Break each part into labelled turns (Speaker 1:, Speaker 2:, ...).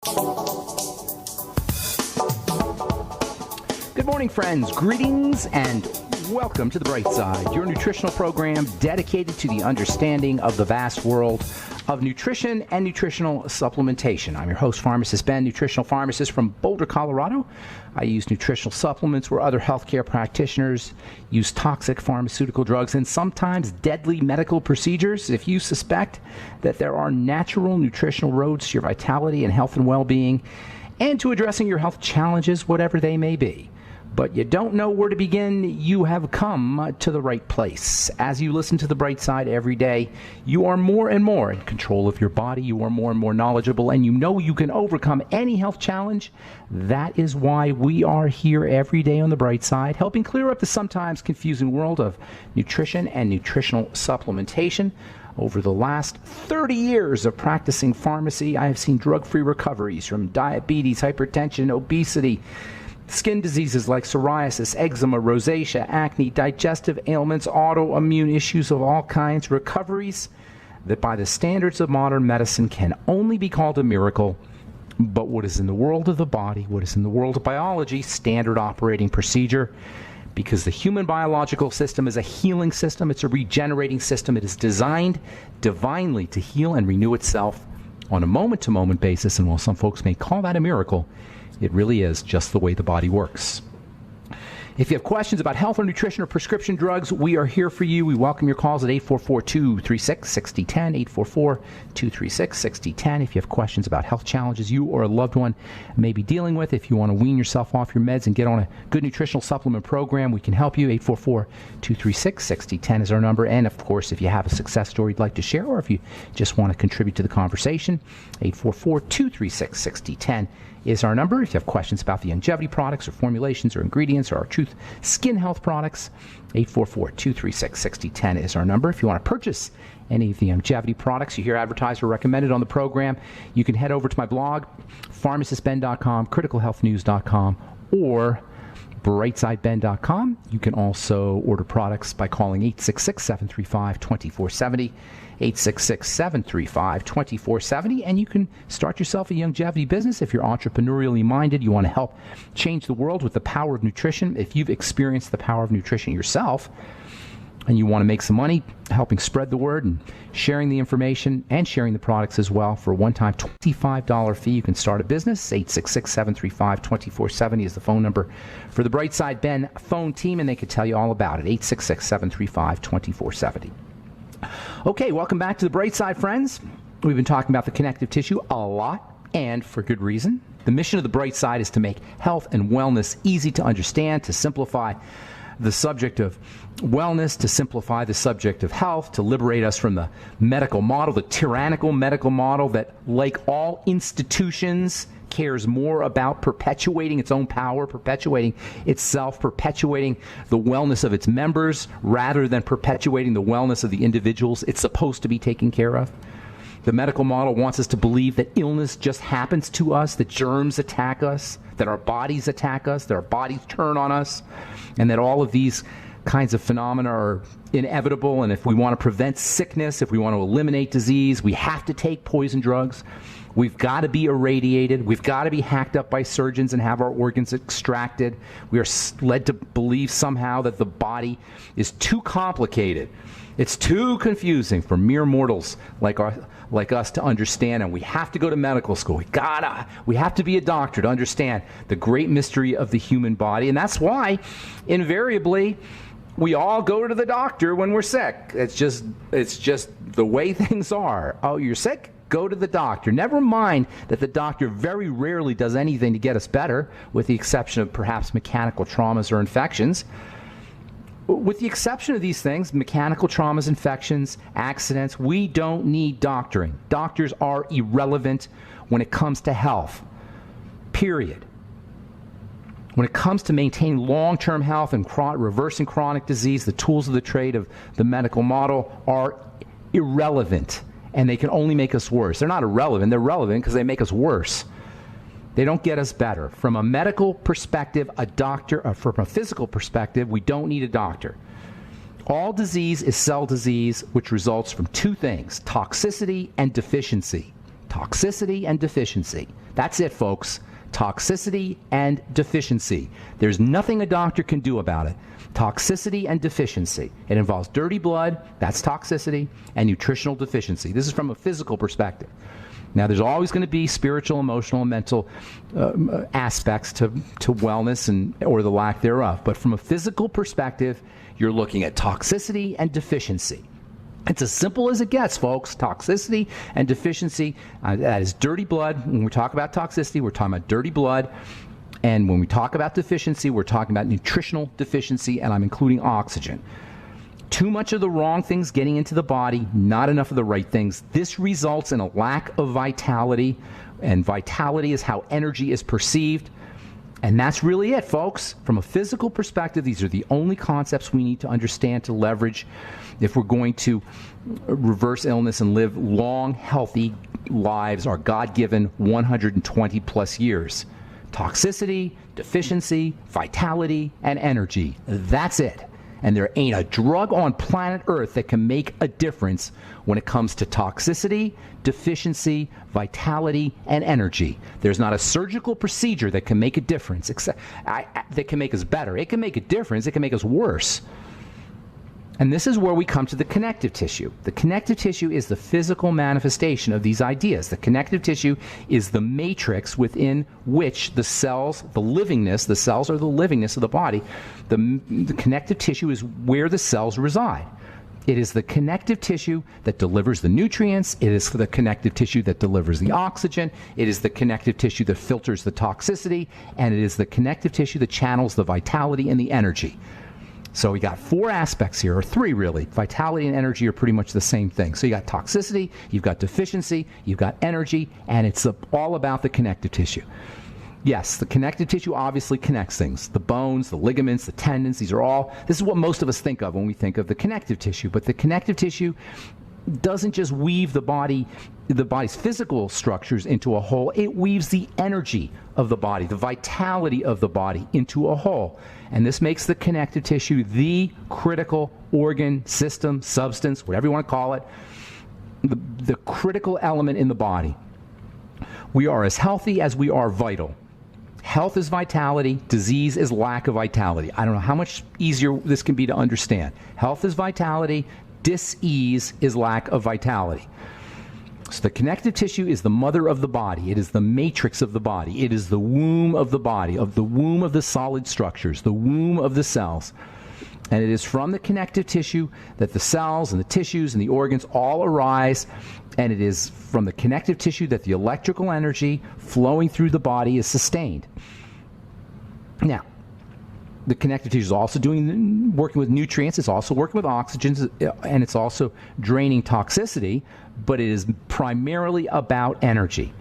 Speaker 1: Good morning, friends. Greetings and welcome to The Bright Side, your nutritional program dedicated to the understanding of the vast world of nutrition and nutritional supplementation. I'm your host, Pharmacist Ben, nutritional pharmacist from Boulder, Colorado. I use nutritional supplements where other healthcare practitioners use toxic pharmaceutical drugs and sometimes deadly medical procedures. If you suspect that there are natural nutritional roads to your vitality and health and well-being and to addressing your health challenges, whatever they may be, but you don't know where to begin, you have come to the right place. As you listen to The Bright Side every day, you are more and more in control of your body, you are more and more knowledgeable, and you know you can overcome any health challenge. That is why we are here every day on The Bright Side, helping clear up the sometimes confusing world of nutrition and nutritional supplementation. Over the last 30 years of practicing pharmacy, I have seen drug-free recoveries from diabetes, hypertension, obesity, skin diseases like psoriasis, eczema, rosacea, acne, digestive ailments, autoimmune issues of all kinds, recoveries that by the standards of modern medicine can only be called a miracle. But what is in the world of the body, what is in the world of biology, standard operating procedure, because the human biological system is a healing system, it's a regenerating system, it is designed divinely to heal and renew itself on a moment-to-moment basis, and while some folks may call that a miracle, it really is just the way the body works. If you have questions about health or nutrition or prescription drugs, we are here for you. We welcome your calls at 844-236-6010, 844-236-6010. If you have questions about health challenges you or a loved one may be dealing with, if you want to wean yourself off your meds and get on a good nutritional supplement program, we can help you. 844-236-6010 is our number. And, of course, if you have a success story you'd like to share or if you just want to contribute to the conversation, 844-236-6010 is our number. If you have questions about the longevity products or formulations or ingredients or our Truth Skin Health products, 844-236-6010 is our number. If you want to purchase any of the longevity products you hear advertised or recommended on the program, you can head over to my blog, pharmacistben.com, criticalhealthnews.com, or brightsideben.com. You can also order products by calling 866-735-2470, 866-735-2470, and you can start yourself a longevity business if you're entrepreneurially minded. You want to help change the world with the power of nutrition. If you've experienced the power of nutrition yourself and you want to make some money helping spread the word and sharing the information and sharing the products as well, for a one-time $25 fee, you can start a business. 866-735-2470 is the phone number for the Brightside Ben phone team, and they could tell you all about it. 866-735-2470. Okay, welcome back to The Bright Side, friends. We've been talking about the connective tissue a lot, and for good reason. The mission of The Bright Side is to make health and wellness easy to understand, to simplify the subject of wellness, to simplify the subject of health, to liberate us from the medical model, the tyrannical medical model that, like all institutions, cares more about perpetuating its own power, perpetuating itself, perpetuating the wellness of its members, rather than perpetuating the wellness of the individuals it's supposed to be taking care of. The medical model wants us to believe that illness just happens to us, that germs attack us, that our bodies attack us, that our bodies turn on us, and that all of these kinds of phenomena are inevitable. And if we want to prevent sickness, if we want to eliminate disease, we have to take poison drugs. We've got to be irradiated. We've got to be hacked up by surgeons and have our organs extracted. We are led to believe somehow that the body is too complicated. It's too confusing for mere mortals like us to understand, and we have to go to medical school. We have to be a doctor to understand the great mystery of the human body, and that's why invariably we all go to the doctor when we're sick. It's just the way things are. Oh, you're sick? Go to the doctor. Never mind that the doctor very rarely does anything to get us better, with the exception of perhaps mechanical traumas or infections. With the exception of these things, mechanical traumas, infections, accidents, we don't need doctoring. Doctors are irrelevant when it comes to health, period. When it comes to maintaining long-term health and reversing chronic disease, the tools of the trade of the medical model are irrelevant, and they can only make us worse. They're not irrelevant. They're relevant because they make us worse. They don't get us better. From a medical perspective, a doctor, or from a physical perspective, we don't need a doctor. All disease is cell disease, which results from two things, toxicity and deficiency. Toxicity and deficiency. That's it, folks. Toxicity and deficiency. There's nothing a doctor can do about it. Toxicity and deficiency. It involves dirty blood, that's toxicity, and nutritional deficiency. This is from a physical perspective. Now, there's always going to be spiritual, emotional, and mental aspects to wellness or the lack thereof. But from a physical perspective, you're looking at toxicity and deficiency. It's as simple as it gets, folks. Toxicity and deficiency, that is dirty blood. When we talk about toxicity, we're talking about dirty blood. And when we talk about deficiency, we're talking about nutritional deficiency, and I'm including oxygen. Too much of the wrong things getting into the body, not enough of the right things. This results in a lack of vitality, and vitality is how energy is perceived. And that's really it, folks. From a physical perspective, these are the only concepts we need to understand to leverage if we're going to reverse illness and live long, healthy lives, our God-given 120 plus years. Toxicity, deficiency, vitality, and energy. That's it. And there ain't a drug on planet Earth that can make a difference when it comes to toxicity, deficiency, vitality, and energy. There's not a surgical procedure that can make a difference, that can make us better. It can make a difference. It can make us worse. And this is where we come to the connective tissue. The connective tissue is the physical manifestation of these ideas. The connective tissue is the matrix within which the cells, the cells are the livingness of the body. The connective tissue is where the cells reside. It is the connective tissue that delivers the nutrients. It is the connective tissue that delivers the oxygen. It is the connective tissue that filters the toxicity. And it is the connective tissue that channels the vitality and the energy. So we got four aspects here, or three really. Vitality and energy are pretty much the same thing. So you got toxicity, you've got deficiency, you've got energy, and it's all about the connective tissue. Yes, the connective tissue obviously connects things. The bones, the ligaments, the tendons, this is what most of us think of when we think of the connective tissue. But the connective tissue doesn't just weave the body's physical structures into a whole. It weaves the energy of the body, the vitality of the body into a whole. And this makes the connective tissue the critical organ, system, substance, whatever you want to call it, the critical element in the body. We are as healthy as we are vital. Health is vitality. Disease is lack of vitality. I don't know how much easier this can be to understand. Health is vitality. Dis-ease is lack of vitality. So the connective tissue is the mother of the body. It is the matrix of the body. It is the womb of the body, of the womb of the solid structures, the womb of the cells. And it is from the connective tissue that the cells and the tissues and the organs all arise. And it is from the connective tissue that the electrical energy flowing through the body is sustained. Now, the connective tissue is also working with nutrients. It's also working with oxygen, and it's also draining toxicity, but it is primarily about energy.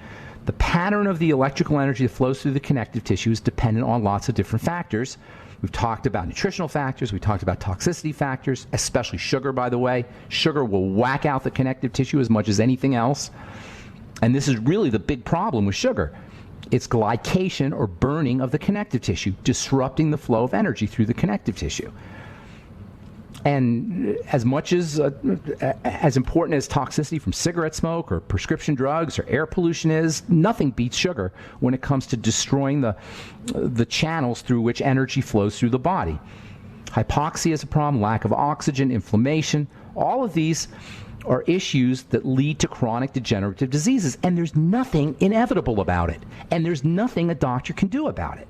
Speaker 1: The pattern of the electrical energy that flows through the connective tissue is dependent on lots of different factors. We've talked about nutritional factors. We talked about toxicity factors, especially sugar, by the way. Sugar will whack out the connective tissue as much as anything else. And this is really the big problem with sugar. It's glycation or burning of the connective tissue, disrupting the flow of energy through the connective tissue. And as much as important as toxicity from cigarette smoke or prescription drugs or air pollution is, nothing beats sugar when it comes to destroying the channels through which energy flows through the body. Hypoxia is a problem, lack of oxygen, inflammation. All of these are issues that lead to chronic degenerative diseases, and there's nothing inevitable about it, and there's nothing a doctor can do about it.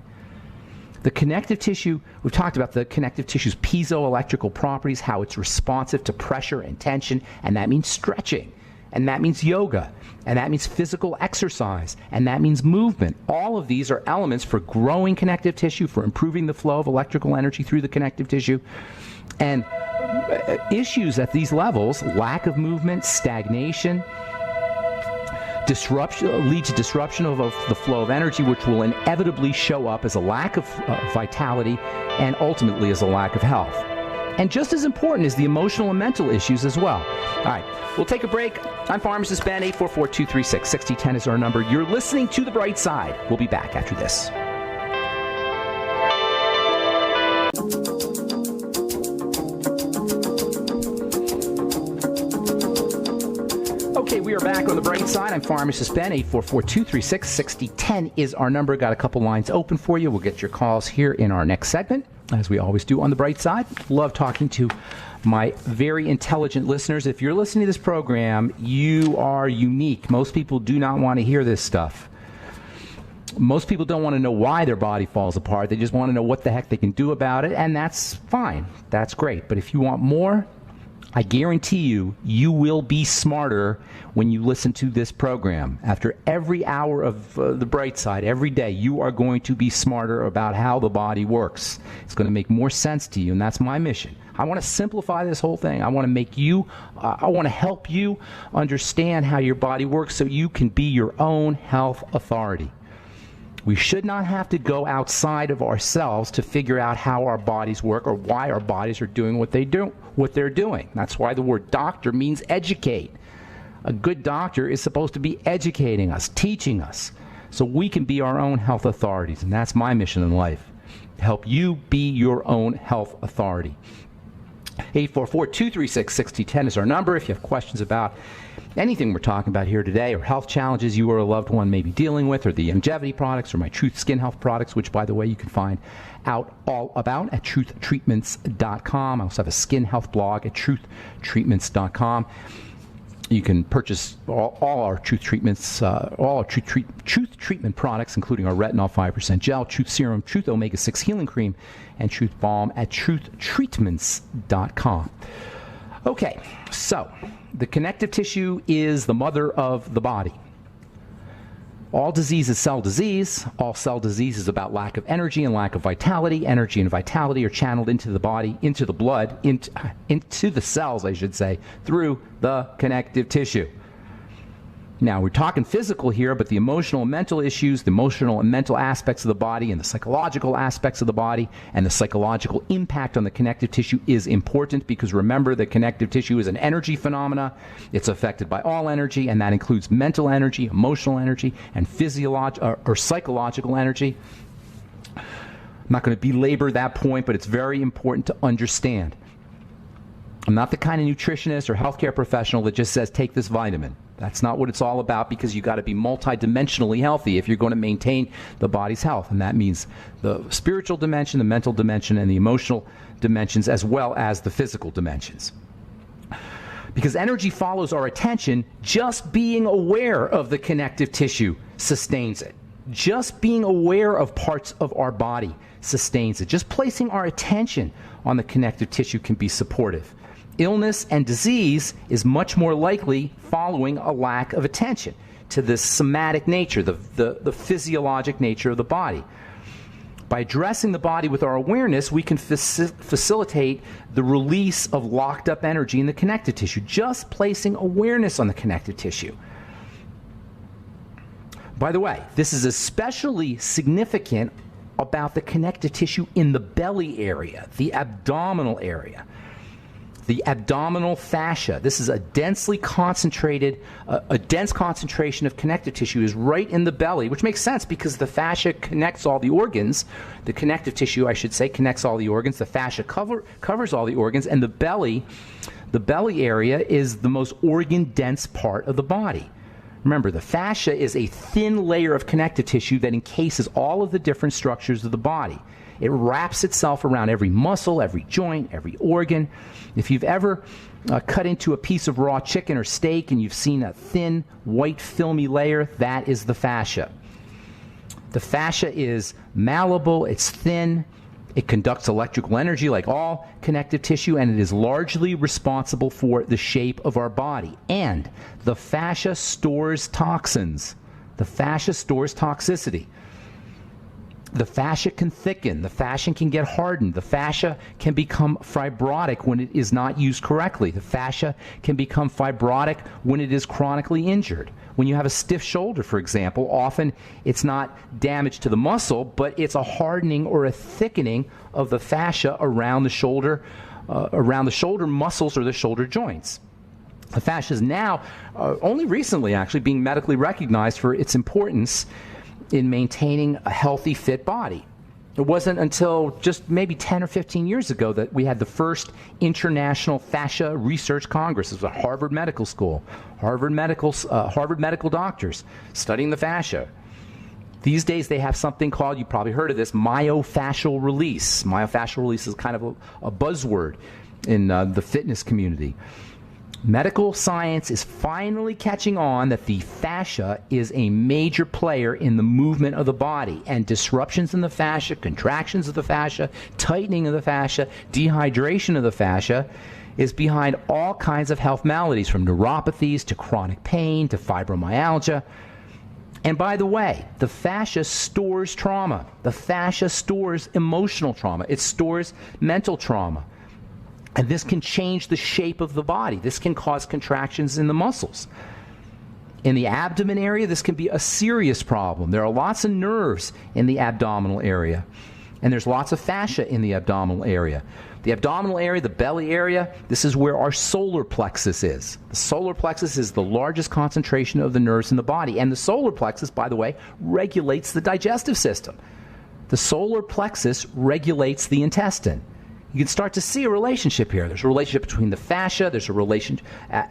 Speaker 1: The connective tissue, we've talked about the connective tissue's piezoelectrical properties, how it's responsive to pressure and tension, and that means stretching, and that means yoga, and that means physical exercise, and that means movement. All of these are elements for growing connective tissue, for improving the flow of electrical energy through the connective tissue. And issues at these levels, lack of movement, stagnation, lead to disruption of the flow of energy, which will inevitably show up as a lack of vitality and ultimately as a lack of health. And just as important is the emotional and mental issues as well. All right, we'll take a break. I'm Pharmacist Ben. 844-236-6010 is our number. You're listening to The Bright Side. We'll be back after this. Okay, we are back back on the bright side. I'm Pharmacist Ben. 844-236-6010 is our number. Got a couple lines open for you. We'll get your calls here in our next segment, as we always do on the bright side. Love talking to my very intelligent listeners. If you're listening to this program, you are unique. Most people do not want to hear this stuff. Most people don't want to know why their body falls apart. They just want to know what the heck they can do about it, and that's fine. That's great. But if you want more, I guarantee you, you will be smarter when you listen to this program. After every hour of the bright side, every day, you are going to be smarter about how the body works. It's going to make more sense to you, and that's my mission. I want to simplify this whole thing. I want to make you, I want to help you understand how your body works so you can be your own health authority. We should not have to go outside of ourselves to figure out how our bodies work or why our bodies are doing what they're doing. That's why the word doctor means educate. A good doctor is supposed to be educating us, teaching us, so we can be our own health authorities. And that's my mission in life, to help you be your own health authority. 844-236-6010 is our number. If you have questions about anything we're talking about here today, or health challenges you or a loved one may be dealing with, or the longevity products, or my Truth Skin Health products, which, by the way, you can find out all about at truthtreatments.com. I also have a skin health blog at truthtreatments.com. You can purchase all our Truth Treatments, all our Truth Treatment products, including our Retinol 5% Gel, Truth Serum, Truth Omega-6 Healing Cream, and Truth Balm at truthtreatments.com. Okay, so the connective tissue is the mother of the body. All disease is cell disease. All cell disease is about lack of energy and lack of vitality. Energy and vitality are channeled into the body, into the blood, into the cells, I should say, through the connective tissue. Now, we're talking physical here, but the emotional and mental issues, the emotional and mental aspects of the body, and the psychological aspects of the body, and the psychological impact on the connective tissue is important, because remember, the connective tissue is an energy phenomena. It's affected by all energy, and that includes mental energy, emotional energy, and physiological or psychological energy. I'm not going to belabor that point, but it's very important to understand. I'm not the kind of nutritionist or healthcare professional that just says, take this vitamin. That's not what it's all about, because you've got to be multidimensionally healthy if you're going to maintain the body's health. And that means the spiritual dimension, the mental dimension, and the emotional dimensions, as well as the physical dimensions. Because energy follows our attention, just being aware of the connective tissue sustains it. Just being aware of parts of our body sustains it. Just placing our attention on the connective tissue can be supportive. Illness and disease is much more likely following a lack of attention to the somatic nature, the physiologic nature of the body. By addressing the body with our awareness, we can facilitate the release of locked up energy in the connective tissue, just placing awareness on the connective tissue. By the way, this is especially significant about the connective tissue in the belly area, the abdominal area. The abdominal fascia. This is a densely concentrated, a dense concentration of connective tissue is right in the belly, which makes sense because the fascia connects all the organs. The connective tissue, I should say, connects all the organs. The fascia covers all the organs, and the belly area is the most organ-dense part of the body. Remember, the fascia is a thin layer of connective tissue that encases all of the different structures of the body. It wraps itself around every muscle, every joint, every organ. If you've ever cut into a piece of raw chicken or steak and you've seen a thin, white, filmy layer, that is the fascia. The fascia is malleable, it's thin, it conducts electrical energy like all connective tissue, and it is largely responsible for the shape of our body. And the fascia stores toxins. The fascia stores toxicity. The fascia can thicken, the fascia can get hardened, the fascia can become fibrotic when it is not used correctly. The fascia can become fibrotic when it is chronically injured. When you have a stiff shoulder, for example, often it's not damage to the muscle, but it's a hardening or a thickening of the fascia around the shoulder muscles or the shoulder joints. The fascia is now, only recently actually, being medically recognized for its importance in maintaining a healthy, fit body. It wasn't until just maybe 10 or 15 years ago that we had the first International Fascia Research Congress. It was at Harvard Medical School, Harvard medical doctors studying the fascia. These days they have something called, you probably heard of this, myofascial release. Myofascial release is kind of a buzzword in the fitness community. Medical science is finally catching on that the fascia is a major player in the movement of the body, and disruptions in the fascia, contractions of the fascia, tightening of the fascia, dehydration of the fascia is behind all kinds of health maladies, from neuropathies to chronic pain to fibromyalgia. And by the way, the fascia stores trauma. The fascia stores emotional trauma. It stores mental trauma. And this can change the shape of the body. This can cause contractions in the muscles. In the abdomen area, this can be a serious problem. There are lots of nerves in the abdominal area. And there's lots of fascia in the abdominal area. The abdominal area, the belly area, this is where our solar plexus is. The solar plexus is the largest concentration of the nerves in the body. And the solar plexus, by the way, regulates the digestive system. The solar plexus regulates the intestine. You can start to see a relationship here. There's a relationship between the fascia. There's a relation.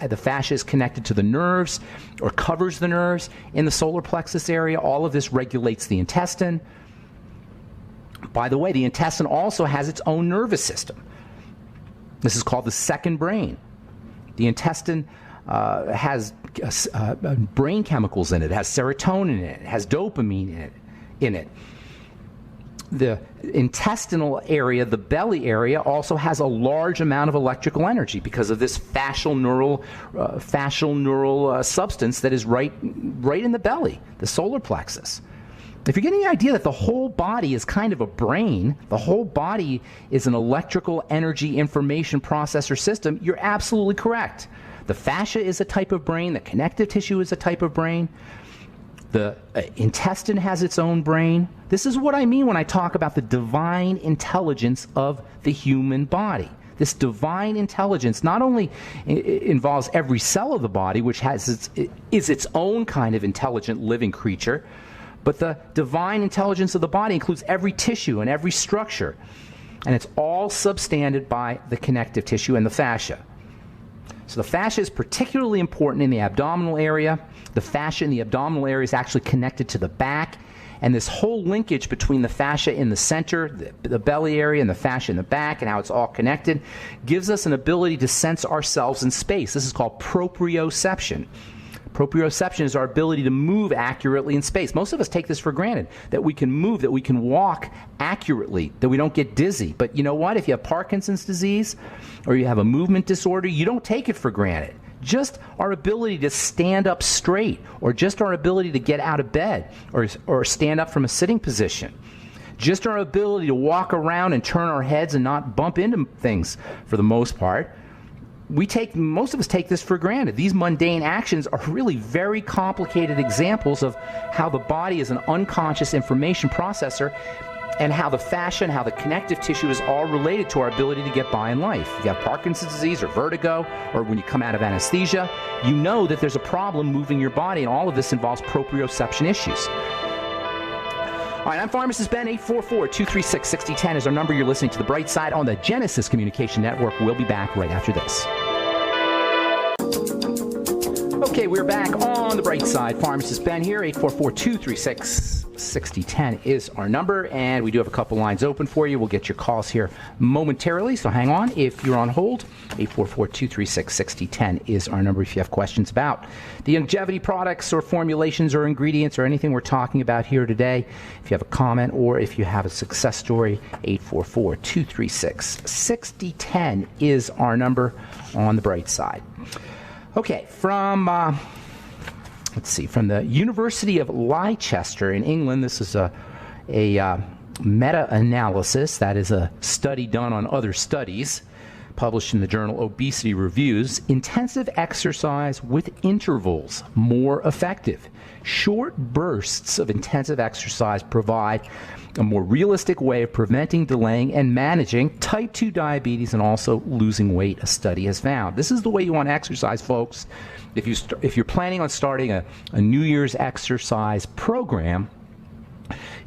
Speaker 1: The fascia is connected to the nerves or covers the nerves in the solar plexus area. All of this regulates the intestine. By the way, the intestine also has its own nervous system. This is called the second brain. The intestine has brain chemicals in it. It has serotonin in it. It has dopamine in it. The intestinal area, the belly area, also has a large amount of electrical energy because of this fascial neural substance that is right in the belly, the solar plexus. If you're getting the idea that the whole body is kind of a brain, the whole body is an electrical energy information processor system, you're absolutely correct. The fascia is a type of brain. The connective tissue is a type of brain. The intestine has its own brain. This is what I mean when I talk about the divine intelligence of the human body. This divine intelligence not only involves every cell of the body, which is its own kind of intelligent living creature, but the divine intelligence of the body includes every tissue and every structure. And it's all substandard by the connective tissue and the fascia. So the fascia is particularly important in the abdominal area. The fascia in the abdominal area is actually connected to the back. And this whole linkage between the fascia in the center, the belly area, and the fascia in the back, and how it's all connected, gives us an ability to sense ourselves in space. This is called proprioception. Proprioception is our ability to move accurately in space. Most of us take this for granted, that we can move, that we can walk accurately, that we don't get dizzy. But you know what? If you have Parkinson's disease or you have a movement disorder, you don't take it for granted. Just our ability to stand up straight, or just our ability to get out of bed or stand up from a sitting position. Just our ability to walk around and turn our heads and not bump into things for the most part. Most of us take this for granted. These mundane actions are really very complicated examples of how the body is an unconscious information processor, and how the fascia and how the connective tissue is all related to our ability to get by in life. If you have Parkinson's disease or vertigo, or when you come out of anesthesia, you know that there's a problem moving your body, and all of this involves proprioception issues. All right, I'm Pharmacist Ben. 844-236-6010 is our number. You're listening to The Bright Side on the Genesis Communication Network. We'll be back right after this. Okay, we're back on The Bright Side. Pharmacist Ben here. 844-236-6010 is our number, and we do have a couple lines open for you. We'll get your calls here momentarily, so hang on if you're on hold. 844-236-6010 is our number if you have questions about the longevity products or formulations or ingredients or anything we're talking about here today. If you have a comment or if you have a success story, 844-236-6010 is our number on The Bright Side. Okay, from the University of Leicester in England, this is a meta-analysis, that is a study done on other studies, published in the journal Obesity Reviews. Intensive exercise with intervals more effective. Short bursts of intensive exercise provide a more realistic way of preventing, delaying, and managing type 2 diabetes and also losing weight, a study has found. This is the way you want to exercise, folks. If you're planning on starting a New Year's exercise program,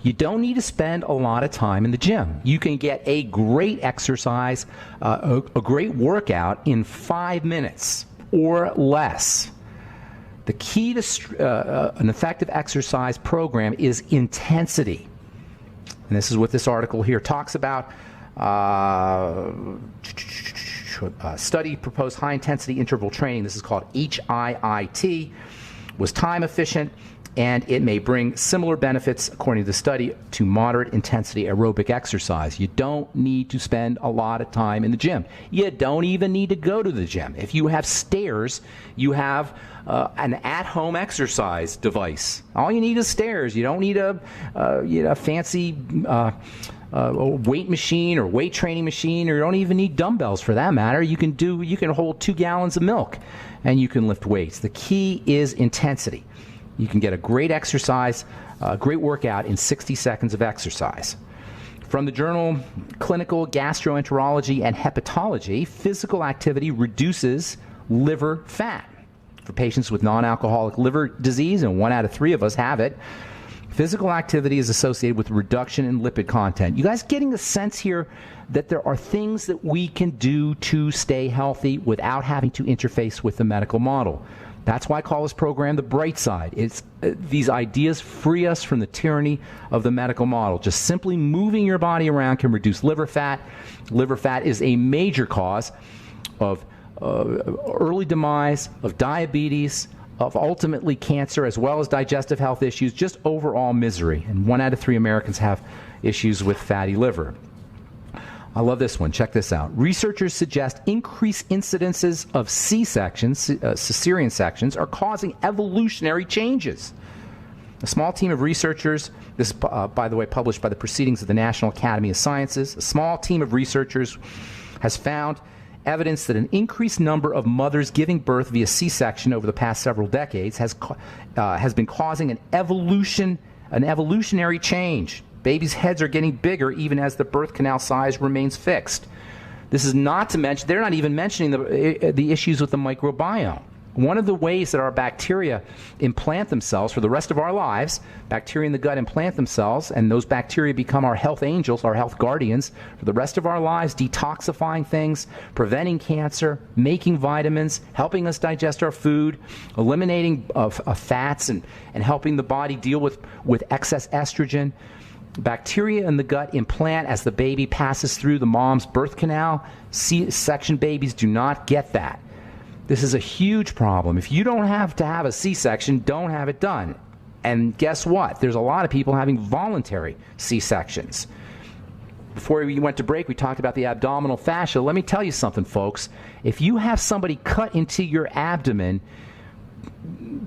Speaker 1: You don't need to spend a lot of time in the gym. You can get a great exercise, a great workout in 5 minutes or less. The key to an effective exercise program is intensity. And this is what this article here talks about. Study proposed high-intensity interval training. This is called HIIT. Was time efficient, and it may bring similar benefits, according to the study, to moderate intensity aerobic exercise. You don't need to spend a lot of time in the gym. You don't even need to go to the gym. If you have stairs, you have an at-home exercise device. All you need is stairs. You don't need a fancy weight machine or weight training machine, or you don't even need dumbbells for that matter. You can hold 2 gallons of milk and you can lift weights. The key is intensity. You can get a great exercise, a great workout in 60 seconds of exercise. From the journal Clinical Gastroenterology and Hepatology, physical activity reduces liver fat. For patients with non-alcoholic liver disease, and 1 out of 3 of us have it, physical activity is associated with reduction in lipid content. You guys getting a sense here that there are things that we can do to stay healthy without having to interface with the medical model. That's why I call this program the bright side. These ideas free us from the tyranny of the medical model. Just simply moving your body around can reduce liver fat. Liver fat is a major cause of early demise, of diabetes, of ultimately cancer, as well as digestive health issues, just overall misery. And 1 out of 3 Americans have issues with fatty liver. I love this one. Check this out. Researchers suggest increased incidences of C-sections, cesarean sections, are causing evolutionary changes. A small team of researchers, this, by the way, published by the Proceedings of the National Academy of Sciences, a small team of researchers has found evidence that an increased number of mothers giving birth via C-section over the past several decades has been causing an evolutionary change. Babies' heads are getting bigger even as the birth canal size remains fixed. This is not to mention, they're not even mentioning the issues with the microbiome. One of the ways that our bacteria implant themselves for the rest of our lives, bacteria in the gut implant themselves, and those bacteria become our health angels, our health guardians, for the rest of our lives, detoxifying things, preventing cancer, making vitamins, helping us digest our food, eliminating fats, and helping the body deal with excess estrogen. Bacteria in the gut implant as the baby passes through the mom's birth canal. C-section babies do not get that. This is a huge problem. If you don't have to have a C-section, don't have it done. And guess what? There's a lot of people having voluntary C-sections. Before we went to break, we talked about the abdominal fascia. Let me tell you something, folks. If you have somebody cut into your abdomen,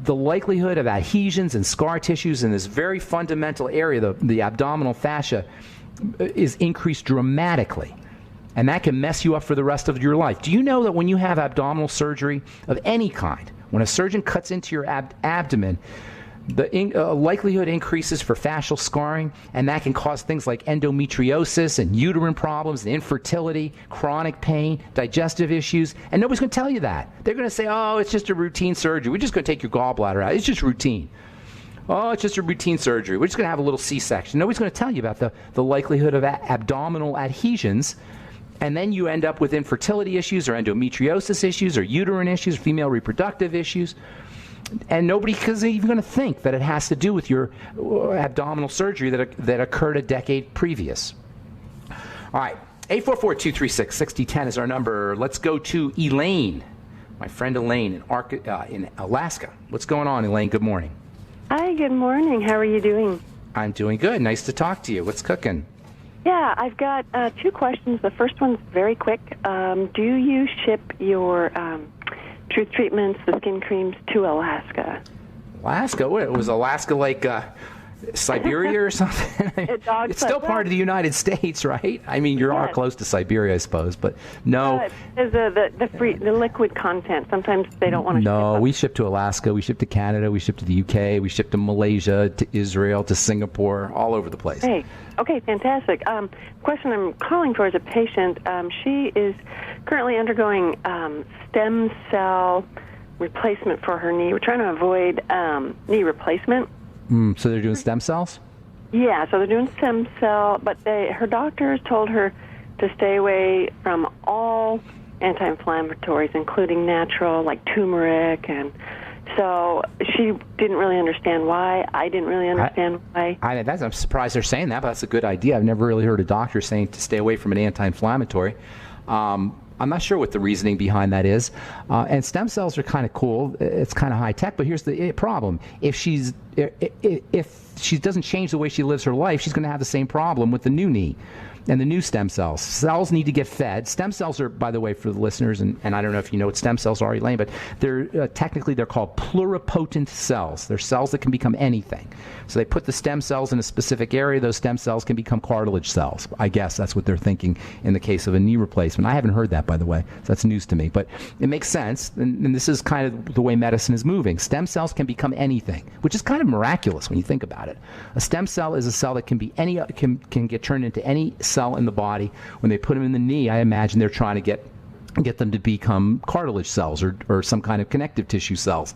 Speaker 1: the likelihood of adhesions and scar tissues in this very fundamental area, the abdominal fascia, is increased dramatically. And that can mess you up for the rest of your life. Do you know that when you have abdominal surgery of any kind, when a surgeon cuts into your abdomen, the likelihood increases for fascial scarring, and that can cause things like endometriosis and uterine problems, and infertility, chronic pain, digestive issues, and nobody's going to tell you that. They're going to say, oh, it's just a routine surgery. We're just going to take your gallbladder out. It's just routine. Oh, it's just a routine surgery. We're just going to have a little C-section. Nobody's going to tell you about the likelihood of abdominal adhesions. And then you end up with infertility issues or endometriosis issues or uterine issues, female reproductive issues. And nobody is even going to think that it has to do with your abdominal surgery that occurred a decade previous. All right, 844-236-6010 is our number. Let's go to Elaine, my friend Elaine in Alaska. What's going on, Elaine? Good morning.
Speaker 2: Hi, good morning. How are you doing?
Speaker 1: I'm doing good. Nice to talk to you. What's cooking?
Speaker 2: Yeah, I've got 2 questions. The first one's very quick. Do you ship your truth treatments, the skin creams, to Alaska?
Speaker 1: Alaska? What, was Alaska like Siberia or something? It's still part of the United States, right? I mean, you are close to Siberia, I suppose, but no.
Speaker 2: The liquid content. Sometimes they don't want to ship.
Speaker 1: No, we ship to Alaska, we ship to Canada, we ship to the UK, we ship to Malaysia, to Israel, to Singapore, all over the place.
Speaker 2: Hey. Okay, fantastic. Question I'm calling for is a patient. She is currently undergoing stem cell replacement for her knee. We're trying to avoid knee replacement.
Speaker 1: So they're doing stem cells?
Speaker 2: Yeah, so they're doing stem cell, but her doctors told her to stay away from all anti-inflammatories, including natural, like turmeric, and so she didn't really understand why. I didn't really understand why.
Speaker 1: I'm surprised they're saying that, but that's a good idea. I've never really heard a doctor saying to stay away from an anti-inflammatory. I'm not sure what the reasoning behind that is. And stem cells are kind of cool. It's kind of high tech, but here's the problem. If she doesn't change the way she lives her life, she's going to have the same problem with the new knee and the new stem cells. Cells need to get fed. Stem cells are, by the way, for the listeners, and I don't know if you know what stem cells are, Elaine, but they're technically they're called pluripotent cells. They're cells that can become anything. So they put the stem cells in a specific area. Those stem cells can become cartilage cells. I guess that's what they're thinking in the case of a knee replacement. I haven't heard that, by the way. So that's news to me. But it makes sense, and this is kind of the way medicine is moving. Stem cells can become anything, which is kind of miraculous when you think about it. A stem cell is a cell that can be can get turned into any cell in the body. When they put them in the knee, I imagine they're trying to get them to become cartilage cells or some kind of connective tissue cells.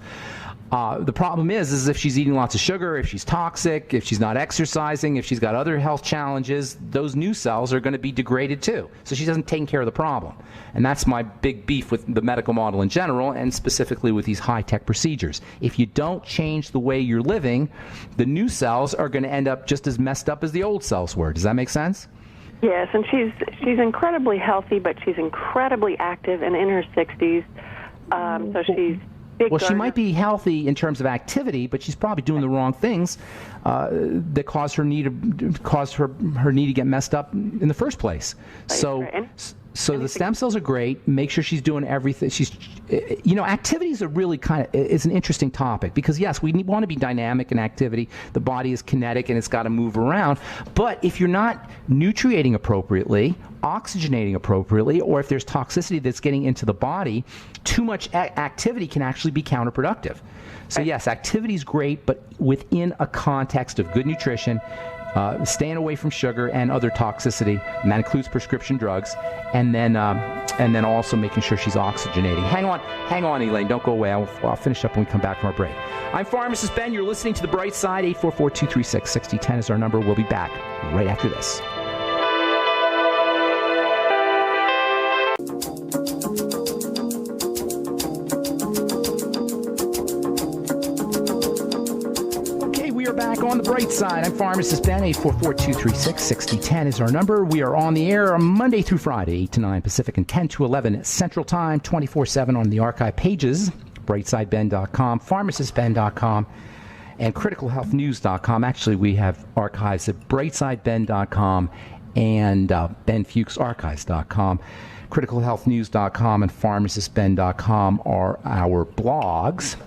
Speaker 1: The problem is if she's eating lots of sugar, if she's toxic, if she's not exercising, if she's got other health challenges, those new cells are going to be degraded too. So she doesn't take care of the problem. And that's my big beef with the medical model in general, and specifically with these high-tech procedures. If you don't change the way you're living, the new cells are going to end up just as messed up as the old cells were. Does that make sense?
Speaker 2: Yes, and she's incredibly healthy, but she's incredibly active and in her 60s. So she's big.
Speaker 1: Well, she might be healthy in terms of activity, but she's probably doing the wrong things that cause her knee to get messed up in the first place. So the stem cells are great. Make sure she's doing everything. Activities are really it's an interesting topic because, yes, we want to be dynamic in activity. The body is kinetic and it's got to move around. But if you're not nutriating appropriately, oxygenating appropriately, or if there's toxicity that's getting into the body, too much activity can actually be counterproductive. So, yes, activity is great, but within a context of good nutrition, staying away from sugar and other toxicity, and that includes prescription drugs, and then also making sure she's oxygenating. Hang on, Elaine, don't go away. I'll finish up when we come back from our break. I'm Pharmacist Ben. You're listening to The Bright Side. 844-236-6010 is our number. We'll be back right after this. Back on The Bright Side. I'm Pharmacist Ben. 844-236-6010 is our number. We are on the air Monday through Friday, 8 to 9 Pacific and 10 to 11 Central Time, 24/7 on the archive pages, brightsideben.com, pharmacistben.com, and criticalhealthnews.com. Actually, we have archives at brightsideben.com and benfuchsarchives.com. criticalhealthnews.com and pharmacistben.com are our blogs.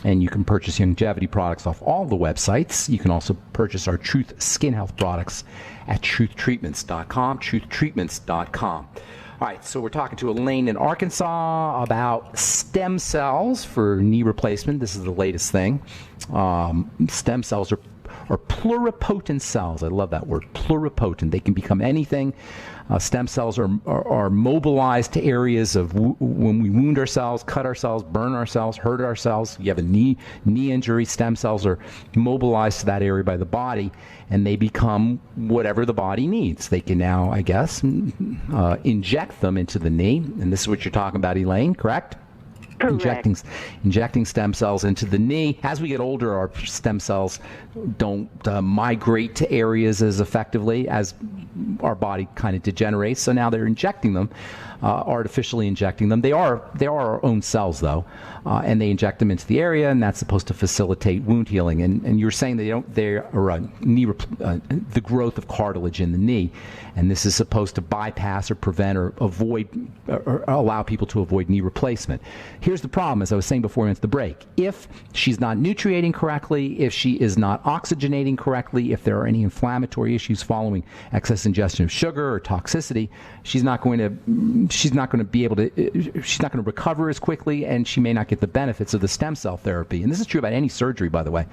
Speaker 1: And you can purchase longevity products off all the websites. You can also purchase our Truth Skin Health products at truthtreatments.com, truthtreatments.com. All right, so we're talking to Elaine in Arkansas about stem cells for knee replacement. This is the latest thing. Stem cells are pluripotent cells. I love that word, pluripotent. They can become anything. Stem cells are mobilized to areas of when we wound ourselves, cut ourselves, burn ourselves, hurt ourselves. You have a knee injury, stem cells are mobilized to that area by the body, and they become whatever the body needs. They can now, I guess, inject them into the knee, and this is what you're talking about, Elaine, correct? Injecting stem cells into the knee. As we get older, our stem cells don't migrate to areas as effectively as our body kind of degenerates. So now they're injecting them, artificially injecting them. They are our own cells, though, and they inject them into the area, and that's supposed to facilitate wound healing. And you're saying they are the growth of cartilage in the knee, and this is supposed to bypass or prevent or avoid or allow people to avoid knee replacement. Here's the problem, as I was saying before we went to the break. If she's not nutriating correctly, if she is not oxygenating correctly, if there are any inflammatory issues following excess ingestion of sugar or toxicity, she's not going to recover as quickly, and she may not get the benefits of the stem cell therapy. And this is true about any surgery, by the way,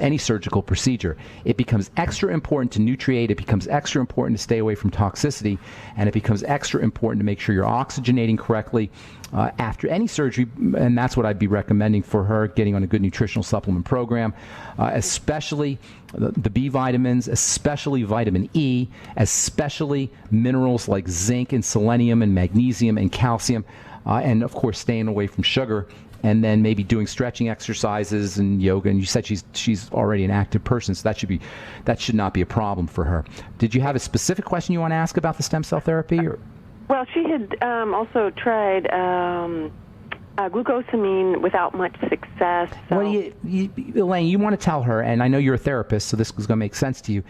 Speaker 1: any surgical procedure. It becomes extra important to nutriate. It becomes extra important to stay away from toxicity, and it becomes extra important to make sure you're oxygenating correctly after any surgery, and that's what I'd be recommending for her, getting on a good nutritional supplement program, especially the B vitamins, especially vitamin E, especially minerals like zinc and selenium and magnesium and calcium, and of course staying away from sugar, and then maybe doing stretching exercises and yoga. And you said she's already an active person, so that should not be a problem for her. Did you have a specific question you want to ask about the stem cell therapy? Or?
Speaker 2: Well, she had also tried glucosamine without much success. So.
Speaker 1: Well, Elaine, you want to tell her, and I know you're a therapist, so this is going to make sense to you.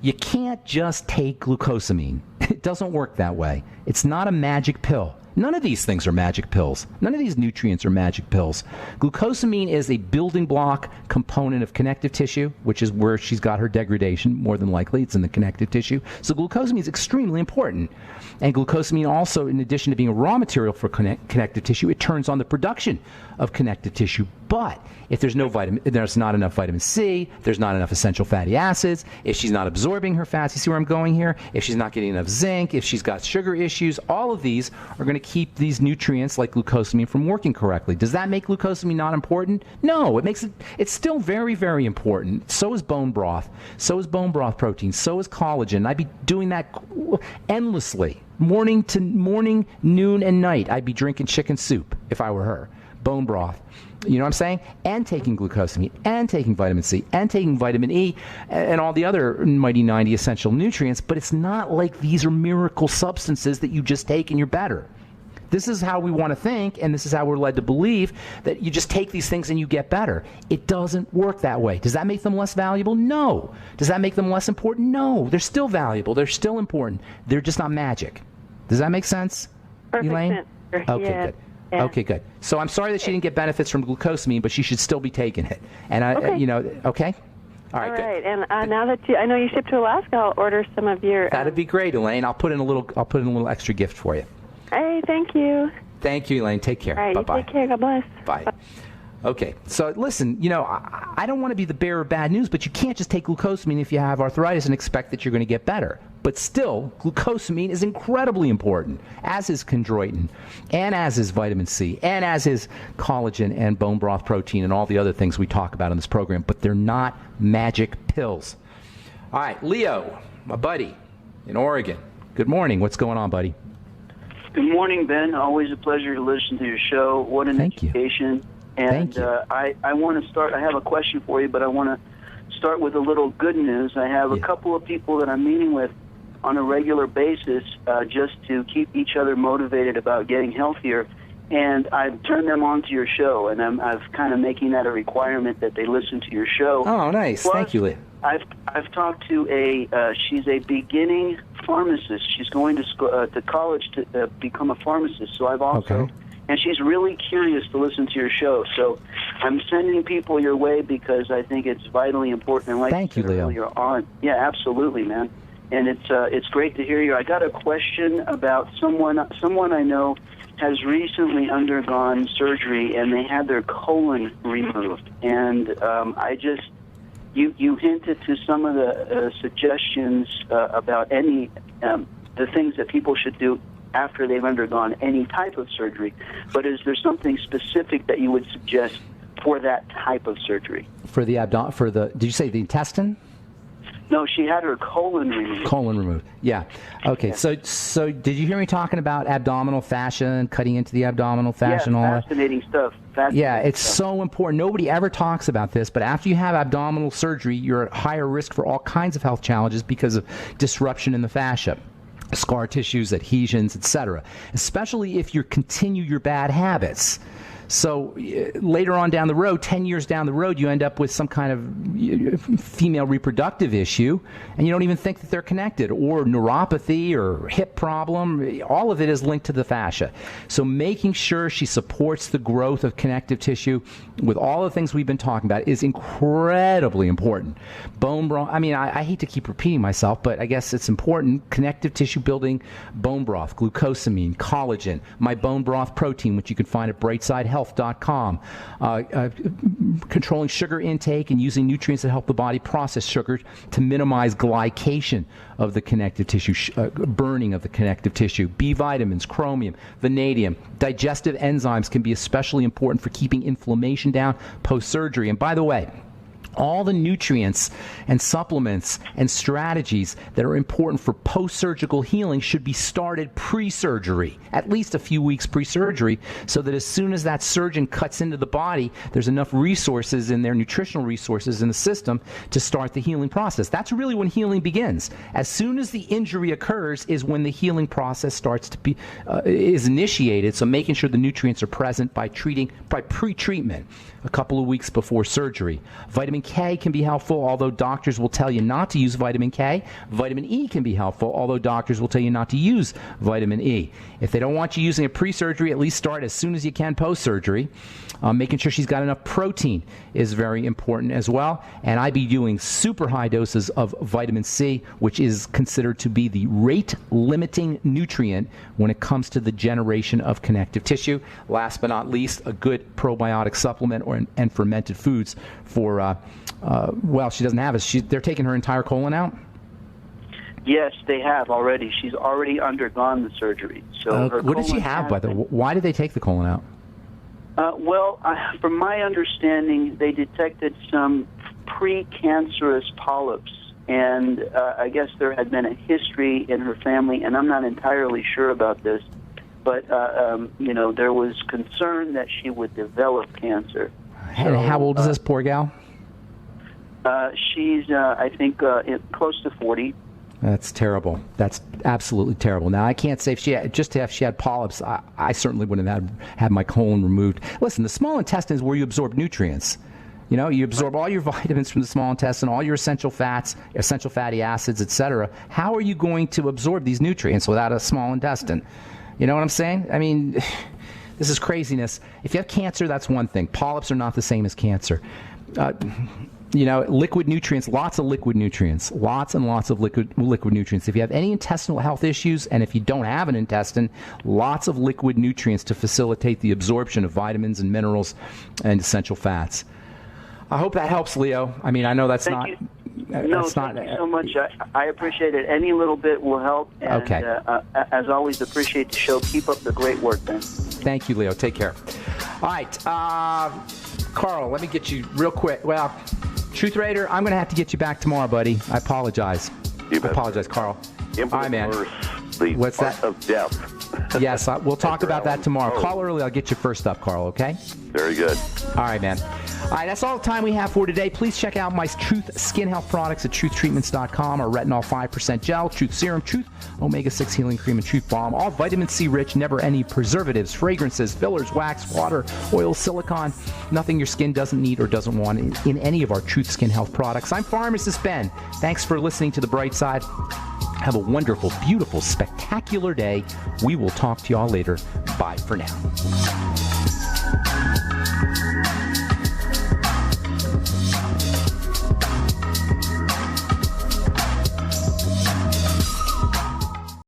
Speaker 1: You can't just take glucosamine. It doesn't work that way. It's not a magic pill. None of these things are magic pills. None of these nutrients are magic pills. Glucosamine is a building block component of connective tissue, which is where she's got her degradation, more than likely. It's in the connective tissue. So glucosamine is extremely important. And glucosamine also, in addition to being a raw material for connective tissue, it turns on the production of connective tissue. But if there's not enough vitamin C, there's not enough essential fatty acids, if she's not absorbing her fats, you see where I'm going here? If she's not getting enough zinc, if she's got sugar issues, all of these are going to keep these nutrients like glucosamine from working correctly. Does that make glucosamine not important? No, it's still very, very important. So is bone broth. So is bone broth protein. So is collagen. I'd be doing that endlessly. Morning, noon, and night. I'd be drinking chicken soup if I were her. Bone broth. You know what I'm saying? And taking glucosamine, and taking vitamin C, and taking vitamin E, and all the other mighty 90 essential nutrients. But it's not like these are miracle substances that you just take and you're better. This is how we want to think, and this is how we're led to believe, that you just take these things and you get better. It doesn't work that way. Does that make them less valuable? No. Does that make them less important? No. They're still valuable. They're still important. They're just not magic. Does that make sense,
Speaker 2: Perfect
Speaker 1: Elaine?
Speaker 2: Sense.
Speaker 1: Okay,
Speaker 2: yeah.
Speaker 1: good.
Speaker 2: Yeah.
Speaker 1: Okay, good. So I'm sorry that she didn't get benefits from glucosamine, but she should still be taking it. And okay? All right, good.
Speaker 2: And now that I know you ship to Alaska, I'll order some of your.
Speaker 1: That'd be great, Elaine. I'll put in a little extra gift for you.
Speaker 2: Hey, thank you.
Speaker 1: Thank you, Elaine. Take care.
Speaker 2: All right,
Speaker 1: Bye-bye.
Speaker 2: You take care. God bless.
Speaker 1: Bye. Okay, so listen, I don't want to be the bearer of bad news, but you can't just take glucosamine if you have arthritis and expect that you're going to get better. But still, glucosamine is incredibly important, as is chondroitin, and as is vitamin C, and as is collagen and bone broth protein and all the other things we talk about in this program, but they're not magic pills. All right, Leo, my buddy in Oregon. Good morning. What's going on, buddy?
Speaker 3: Good morning, Ben. Always a pleasure to listen to your show. What an education.
Speaker 1: You.
Speaker 3: And
Speaker 1: Thank you.
Speaker 3: I want to start. I have a question for you, but I want to start with a little good news. I have a couple of people that I'm meeting with on a regular basis just to keep each other motivated about getting healthier. And I've turned them on to your show, and I've kind of making that a requirement that they listen to your show.
Speaker 1: Oh, nice.
Speaker 3: Plus,
Speaker 1: thank you, Leo.
Speaker 3: I've talked to she's a beginning pharmacist. She's going to college to become a pharmacist. So I've also, and she's really curious to listen to your show. So I'm sending people your way because I think it's vitally important. And like
Speaker 1: thank you, Leo.
Speaker 3: You're on. Yeah, absolutely, man. And it's great to hear you. I got a question about someone I know has recently undergone surgery and they had their colon removed. And you hinted to some of the suggestions about the things that people should do after they've undergone any type of surgery. But is there something specific that you would suggest for that type of surgery?
Speaker 1: For the did you say the intestine?
Speaker 3: No, she had her colon removed.
Speaker 1: Colon removed. Yeah. Okay. Yeah. So did you hear me talking about abdominal fascia and cutting into the abdominal fascia and all that?
Speaker 3: Fascinating stuff.
Speaker 1: Yeah, it's so important. Nobody ever talks about this, but after you have abdominal surgery, you're at higher risk for all kinds of health challenges because of disruption in the fascia. Scar tissues, adhesions, etc. Especially if you continue your bad habits. So later on down the road, 10 years down the road, you end up with some kind of female reproductive issue, and you don't even think that they're connected, or neuropathy or hip problem. All of it is linked to the fascia. So making sure she supports the growth of connective tissue with all the things we've been talking about is incredibly important. Bone broth, I hate to keep repeating myself, but I guess it's important. Connective tissue building, bone broth, glucosamine, collagen, my bone broth protein, which you can find at brightsidehealth.com. Controlling sugar intake and using nutrients that help the body process sugar to minimize glycation of the connective tissue, burning of the connective tissue. B vitamins, chromium, vanadium. Digestive enzymes can be especially important for keeping inflammation down post-surgery. And by the way, all the nutrients and supplements and strategies that are important for post-surgical healing should be started pre-surgery, at least a few weeks pre-surgery, so that as soon as that surgeon cuts into the body, there's enough resources in their nutritional resources in the system to start the healing process. That's really when healing begins. As soon as the injury occurs is when the healing process starts to be is initiated. So making sure the nutrients are present by pre-treatment a couple of weeks before surgery. Vitamin K can be helpful, although doctors will tell you not to use vitamin K. Vitamin E can be helpful, although doctors will tell you not to use vitamin E. If they don't want you using it pre-surgery, at least start as soon as you can post-surgery. Making sure she's got enough protein is very important as well. And I'd be doing super high doses of vitamin C, which is considered to be the rate-limiting nutrient when it comes to the generation of connective tissue. Last but not least, a good probiotic supplement and fermented foods for, she doesn't have it. They're taking her entire colon out?
Speaker 3: Yes, they have already. She's already undergone the surgery. So
Speaker 1: what did she have, by the way? Why did they take the colon out?
Speaker 3: From my understanding, they detected some precancerous polyps, and I guess there had been a history in her family, and I'm not entirely sure about this, but, there was concern that she would develop cancer.
Speaker 1: And how old is this poor gal?
Speaker 3: She's, I think, close to 40.
Speaker 1: That's terrible. That's absolutely terrible. Now, I can't say if she had polyps, I certainly wouldn't have had my colon removed. Listen, the small intestine is where you absorb nutrients. You know, you absorb all your vitamins from the small intestine, all your essential fats, essential fatty acids, etc. How are you going to absorb these nutrients without a small intestine? You know what I'm saying? I mean, this is craziness. If you have cancer, that's one thing. Polyps are not the same as cancer. Liquid nutrients, lots and lots of liquid nutrients. If you have any intestinal health issues, and if you don't have an intestine, lots of liquid nutrients to facilitate the absorption of vitamins and minerals and essential fats. I hope that helps, Leo. I mean, I know that's
Speaker 3: Thank you so much. I appreciate it. Any little bit will help. And,
Speaker 1: okay.
Speaker 3: As always, appreciate the show. Keep up the great work, Ben.
Speaker 1: Thank you, Leo. Take care. All right. Carl, let me get you real quick. Well, Truth Raider, I'm going to have to get you back tomorrow, buddy. I apologize.
Speaker 4: I
Speaker 1: apologize, Carl. All right, man.
Speaker 4: What's that? Of death.
Speaker 1: Yes, we'll talk about that tomorrow. Call early. I'll get you first up, Carl, okay?
Speaker 4: Very good. All
Speaker 1: right, man. All right, that's all the time we have for today. Please check out my Truth Skin Health products at truthtreatments.com. Our Retinol 5% Gel, Truth Serum, Truth Omega-6 Healing Cream, and Truth Balm. All vitamin C rich, never any preservatives, fragrances, fillers, wax, water, oil, silicone. Nothing your skin doesn't need or doesn't want in any of our Truth Skin Health products. I'm Pharmacist Ben. Thanks for listening to The Bright Side. Have a wonderful, beautiful, spectacular day. We will talk to y'all later. Bye for now.